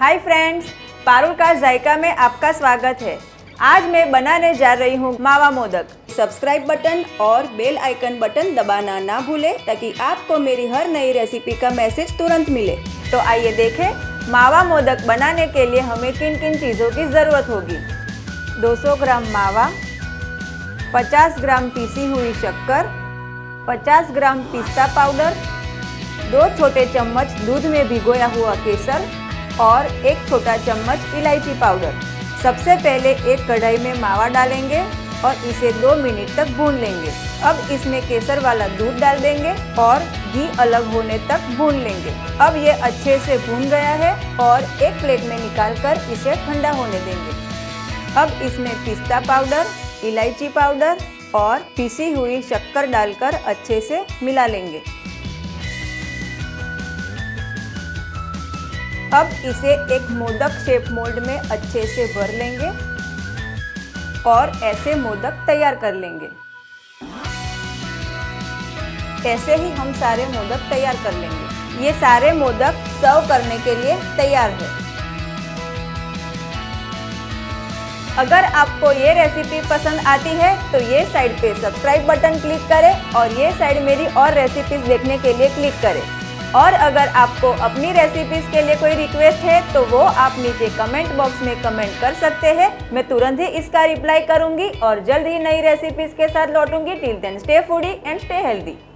Hi friends, Parul का जायका में आपका स्वागत है। आज मैं बनाने जा रही हूँ मावा मोदक। सब्सक्राइब बटन और बेल आइकन बटन दबाना ना भूलें ताकि आपको मेरी हर नई रेसिपी का मैसेज तुरंत मिले। तो आइए देखें मावा मोदक बनाने के लिए हमें किन किन चीज़ों की ज़रूरत होगी। 200 ग्राम मावा, 50 ग्राम पीसी हुई शक्कर, 50 ग्राम पिस्ता पाउडर, 2 छोटे चम्मच दूध में भिगोया हुआ केसर और 1 छोटा चम्मच इलायची पाउडर। सबसे पहले एक कढ़ाई में मावा डालेंगे और इसे 2 मिनट तक भून लेंगे। अब इसमें केसर वाला दूध डाल देंगे और घी अलग होने तक भून लेंगे। अब ये अच्छे से भून गया है और एक प्लेट में निकालकर इसे ठंडा होने देंगे। अब इसमें पिस्ता पाउडर, इलायची पाउडर और पीसी हुई शक्कर डालकर अच्छे से मिला लेंगे। अब इसे एक मोदक शेप मोल्ड में अच्छे से भर लेंगे और ऐसे मोदक तैयार कर लेंगे। ऐसे ही हम सारे मोदक तैयार कर लेंगे। ये सारे मोदक सर्व करने के लिए तैयार है। अगर आपको ये रेसिपी पसंद आती है तो ये साइड पे सब्सक्राइब बटन क्लिक करें और ये साइड मेरी और रेसिपीज देखने के लिए क्लिक करें। और अगर आपको अपनी रेसिपीज के लिए कोई रिक्वेस्ट है तो वो आप नीचे कमेंट बॉक्स में कमेंट कर सकते हैं। मैं तुरंत ही इसका रिप्लाई करूंगी और जल्द ही नई रेसिपीज के साथ लौटूंगी। Till then stay foodie and stay healthy.